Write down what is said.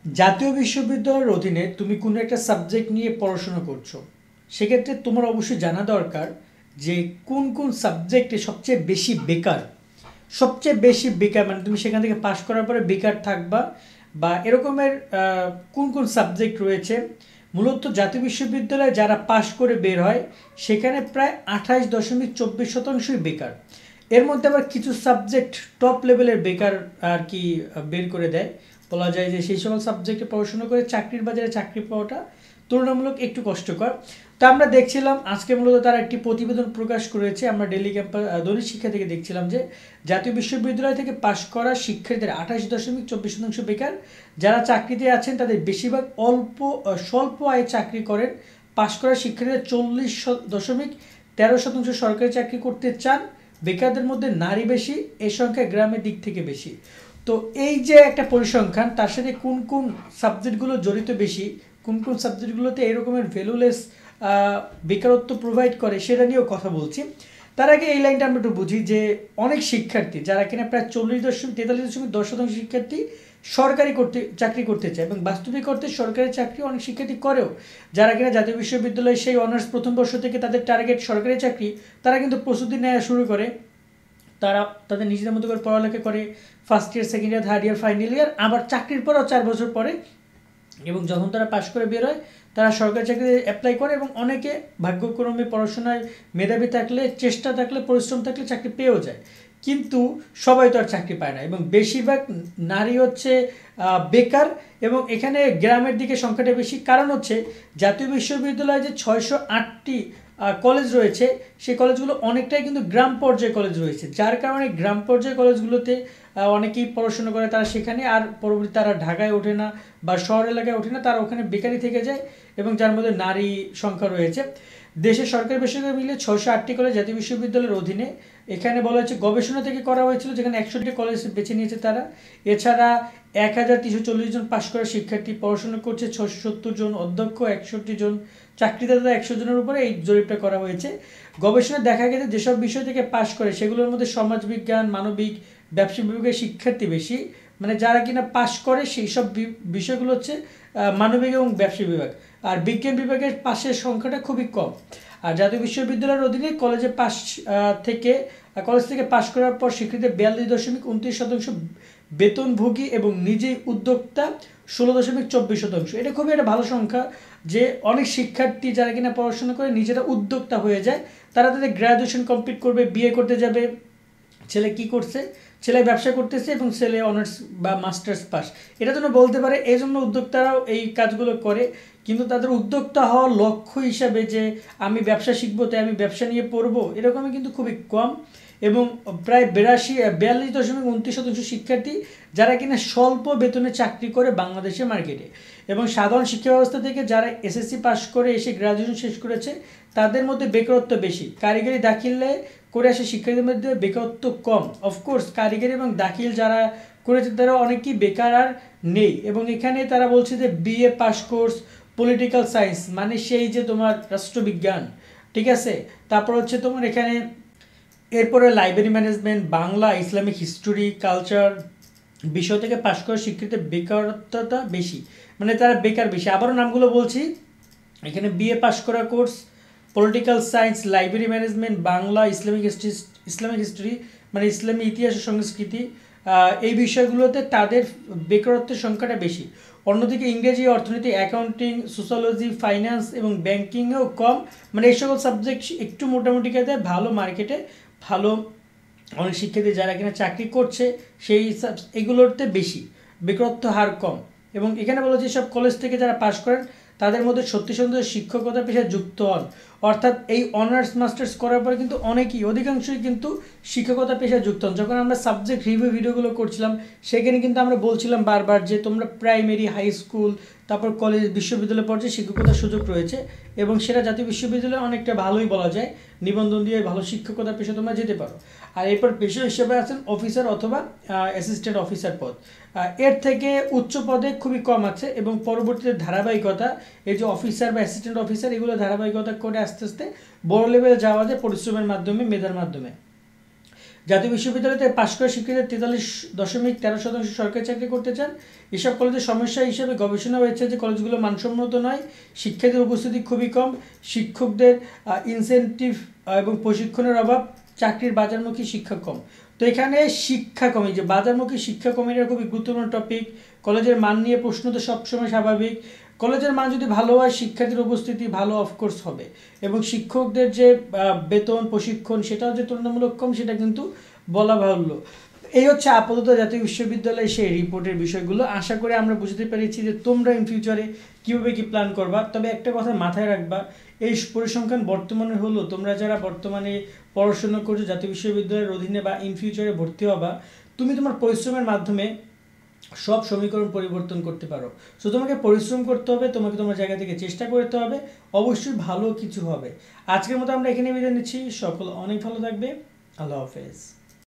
জাতীয় বিশ্ববিদ্যালয়ের অধীনে তুমি কোনো একটা সাবজেক্ট নিয়ে পড়াশোনা করছো, সেক্ষেত্রে তোমার অবশ্যই জানা দরকার যে কোন কোন সাবজেক্টে সবচেয়ে বেশি বেকার মানে তুমি সেখান থেকে পাশ করার পরে বেকার থাকবা, বা এরকমের কোন কোন সাবজেক্ট রয়েছে। মূলত জাতীয় বিশ্ববিদ্যালয়ে যারা পাশ করে বের হয় সেখানে প্রায় 28.24%ই বেকার। এর মধ্যে আবার কিছু সাবজেক্ট টপ লেভেলের বেকার আর কি বের করে দেয়। বলা যায় যে সেই সকল সাবজেক্টে পড়াশোনা করে চাকরির বাজারে চাকরি পাওয়াটা তুলনামূলক একটু কষ্টকর। তা আমরা দেখছিলাম আজকে মূলত তারা একটি প্রতিবেদন প্রকাশ করেছে, আমরা ডেইলি ক্যাম্পাস দৈনিক শিক্ষা থেকে দেখছিলাম যে জাতীয় বিশ্ববিদ্যালয় থেকে পাশ করা শিক্ষার্থীদের 28.24% বেকার। যারা চাকরিতে আছেন তাদের বেশিরভাগ স্বল্প আয়ে চাকরি করেন। পাশ করা শিক্ষার্থীদের 40.13% সরকারি চাকরি করতে চান। বেকারদের মধ্যে নারী বেশি, এই সংখ্যা গ্রামের দিক থেকে বেশি। তো এই যে একটা পরিসংখ্যান, তার সাথে কোন কোন সাবজেক্টগুলো জড়িত বেশি, কোন কোন সাবজেক্টগুলোতে এরকমের ভ্যালুলেস বেকারত্ব প্রোভাইড করে, সেটা নিয়েও কথা বলছি। তার আগে এই লাইনটা আমরা একটু বুঝি যে অনেক শিক্ষার্থী যারা কিনা প্রায় 43.10% শিক্ষার্থী সরকারি চাকরি করতে চায়, এবং বাস্তবিক অর্থে সরকারি চাকরি অনেক শিক্ষার্থী করেও। যারা কিনা জাতীয় বিশ্ববিদ্যালয়ে সেই অনার্স প্রথম বর্ষ থেকে তাদের টার্গেট সরকারি চাকরি, তারা কিন্তু প্রস্তুতি নেওয়া শুরু করে। তারা তাদের নিজেদের মতো করে পড়ালেখা করে first year, second year, third year, final year, আবার চাকরির পরও 4 বছর পরে, এবং যখন তারা পাশ করে বের হয় তারা সরকারি চাকরিতে অ্যাপ্লাই করে, এবং অনেকে ভাগ্যক্রমে পড়াশোনায় মেধাবী থাকলে, চেষ্টা থাকলে, পরিশ্রম থাকলে চাকরি পেয়েও যায়। কিন্তু সবাই তো আর চাকরি পায় না, এবং বেশিরভাগ নারী হচ্ছে বেকার। এবং এখানে গ্রামের দিকে সংখ্যাটা বেশি, কারণ হচ্ছে জাতীয় বিশ্ববিদ্যালয়ে যে 608টি কলেজ রয়েছে, সেই কলেজগুলো অনেকটাই কিন্তু গ্রাম পর্যায়ে কলেজ রয়েছে, যার কারণে গ্রাম পর্যায়ে কলেজগুলোতে অনেকেই পড়াশোনা করে, তারা সেখানে আর পরবর্তী তারা ঢাকায় ওঠে না বা শহর এলাকায় ওঠে না, তারা ওখানে বেকারি থেকে যায়, এবং যার মধ্যে নারী সংখ্যা রয়েছে। দেশের সরকারি বেসরকারি মিলে 608টি কলেজ জাতীয় বিশ্ববিদ্যালয়ের অধীনে। এখানে বলা হচ্ছে গবেষণা থেকে করা হয়েছিল, যেখানে 100টি কলেজ বেছে নিয়েছে তারা। এছাড়া 1340 জন পাশ করা শিক্ষার্থী পড়াশোনা করছে, 670 জন অধ্যক্ষ, 61 জন চাকরিদাতা, 100 জনের উপরে এই জরিপটা করা হয়েছে। গবেষণায় দেখা গেছে যেসব বিষয় থেকে পাশ করে সেগুলোর মধ্যে সমাজবিজ্ঞান, মানবিক, ব্যবসা বিভাগের শিক্ষার্থী বেশি। মানে যারা কিনা পাশ করে সেই সব বিষয়গুলো হচ্ছে মানবিক এবং ব্যবসা বিভাগ, আর বিজ্ঞান বিভাগের পাশের সংখ্যাটা খুবই কম। আর জাতীয় বিশ্ববিদ্যালয়ের অধীনে কলেজ থেকে পাশ করার পর স্বীকৃতি 42.29% বেতনভোগী, এবং নিজেই উদ্যোক্তা 16.24%। এটা খুবই একটা ভালো সংখ্যা, যে অনেক শিক্ষার্থী যারা কিনা পড়াশোনা করে নিজেরা উদ্যোক্তা হয়ে যায়। তারা তাদের গ্র্যাজুয়েশন কমপ্লিট করবে, বিয়ে করতে যাবে, ছেলে কি করছে, ছেলে ব্যবসা করতেছে, এবং ছেলে অনার্স বা মাস্টার্স পাস, এটা জন্য বলতে পারে। এই জন্য উদ্যোক্তারাও এই কাজগুলো করে। কিন্তু তাদের উদ্যোক্তা হওয়ার লক্ষ্য হিসাবে যে আমি ব্যবসা শিখবো, তাই আমি ব্যবসা নিয়ে পড়বো, এরকমই কিন্তু খুবই কম। এবং প্রায় 42.29% শিক্ষার্থী যারা কিনা স্বল্প বেতনে চাকরি করে বাংলাদেশের মার্কেটে। এবং সাধারণ শিক্ষা ব্যবস্থা থেকে যারা এসএসসি পাস করে এসে গ্রাজুয়েশন শেষ করেছে, তাদের মধ্যে বেকারত্ব বেশি। কারিগরি দাখিলে করে আসে শিক্ষার্থীদের মধ্যে বেকারত্ব কম। অফকোর্স কারিগরি এবং দাখিল যারা করেছে তারা অনেকেই বেকার আর নেই। এবং এখানে তারা বলছে যে BA pass course, political science, মানে সেই যে তোমার রাষ্ট্রবিজ্ঞান, ঠিক আছে, তারপর হচ্ছে তোমার এখানে এরপরে library management, Bangla, Islamic history, culture বিষয় থেকে পাশ করার শিক্ষার্থীদের বেকারত্বটা বেশি, মানে তারা বেকার বেশি। আবারও নামগুলো বলছি, এখানে বিএ পাস করা course, political science, library management, Bangla, Islamic history মানে ইসলামী ইতিহাস ও সংস্কৃতি, এই বিষয়গুলোতে তাদের বেকারত্বের সংখ্যাটা বেশি। অন্যদিকে ইংরেজি, অর্থনীতি, অ্যাকাউন্টিং, সোশ্যোলজি, ফাইন্যান্স এবং ব্যাংকিংয়েও কম। মানে এই সকল সাবজেক্ট একটু মোটামুটি কাজে ভালো মার্কেটে, ভালো অনেক শিক্ষার্থী যারা কিনা চাকরি করছে সেই এগুলোতে বেশি, বেকারত্ব হার কম। এবং এখানে বলা হচ্ছে সব কলেজ থেকে যারা পাশ করেন তাদের মধ্যে সত্যি শিক্ষকতা পেশায় যুক্ত হন। অর্থাৎ এই অনার্স মাস্টার্স করার পরে কিন্তু অধিকাংশই কিন্তু শিক্ষকতা পেশায় যুক্ত হন। যখন আমরা সাবজেক্ট রিভিউ ভিডিওগুলো করছিলাম সেখানে কিন্তু আমরা বলছিলাম বারবার যে তোমরা প্রাইমারি, হাই স্কুল, তারপর কলেজ, বিশ্ববিদ্যালয় পর্যায়ে শিক্ষকতার সুযোগ রয়েছে, এবং সেটা জাতীয় বিশ্ববিদ্যালয়ে অনেকটা ভালোই বলা যায়। নিবন্ধন দিয়ে ভালো শিক্ষকতা পেশা তোমরা যেতে পারো। আর এরপর পেশা হিসেবে আছেন অফিসার অথবা অ্যাসিস্ট্যান্ট অফিসার পদ। এর থেকে উচ্চ পদে খুবই কম আছে, এবং পরবর্তীতে ধারাবাহিকতা, এই যে অফিসার বা অ্যাসিস্ট্যান্ট অফিসার, এগুলো ধারাবাহিকতা করে আস্তে আস্তে বড় লেভেলে যাওয়া যায় পরিশ্রমের মাধ্যমে, মেধার মাধ্যমে। জাতীয় বিশ্ববিদ্যালয়তে পাশ করা শিক্ষার্থীরা 43.13% সরকারি চাকরি করতে চান। এসব কলেজের সমস্যা হিসেবে গবেষণা হয়েছে যে কলেজগুলো মানসম্মত নয়, শিক্ষার্থীর উপস্থিতি খুবই কম, শিক্ষকদের ইনসেনটিভ এবং প্রশিক্ষণের অভাব, চাকরির বাজারমুখী শিক্ষা কম। তো এখানে শিক্ষা কম, এই যে বাজারমুখী শিক্ষা কম, এটা খুবই গুরুত্বপূর্ণ টপিক। কলেজের মান নিয়ে প্রশ্ন তো সবসময় স্বাভাবিক। কলেজের মান যদি ভালো হয়, শিক্ষার্থীর উপস্থিতি ভালো অফকোর্স হবে, এবং শিক্ষকদের যে বেতন প্রশিক্ষণ সেটাও যে তুলনামূলক কম সেটা কিন্তু বলা বাহুল্য। এই হচ্ছে আপাতত জাতীয় বিশ্ববিদ্যালয়ে সেই রিপোর্টের বিষয়গুলো। আশা করি আমরা বুঝতে পেরেছি যে তোমরা ইন ফিউচারে কীভাবে কী প্ল্যান করবা। তবে একটা কথা মাথায় রাখবা, এই পরিসংখ্যান বর্তমানে হলো তোমরা যারা বর্তমানে পড়াশোনা করছো জাতীয় বিশ্ববিদ্যালয়ের অধীনে বা ইন ফিউচারে ভর্তি হবা, তুমি তোমার পরিশ্রমের মাধ্যমে সব সমীকরণ পরিবর্তন করতে পারো। সো তোমাকে পরিশ্রম করতে হবে, তোমাকে তোমার জায়গা থেকে চেষ্টা করতে হবে, অবশ্যই ভালো কিছু হবে। আজকের মতো আমরা এখানে বিদায় নিচ্ছি। সকল অনেক ভালো থাকবে। আল্লাহ হাফেজ।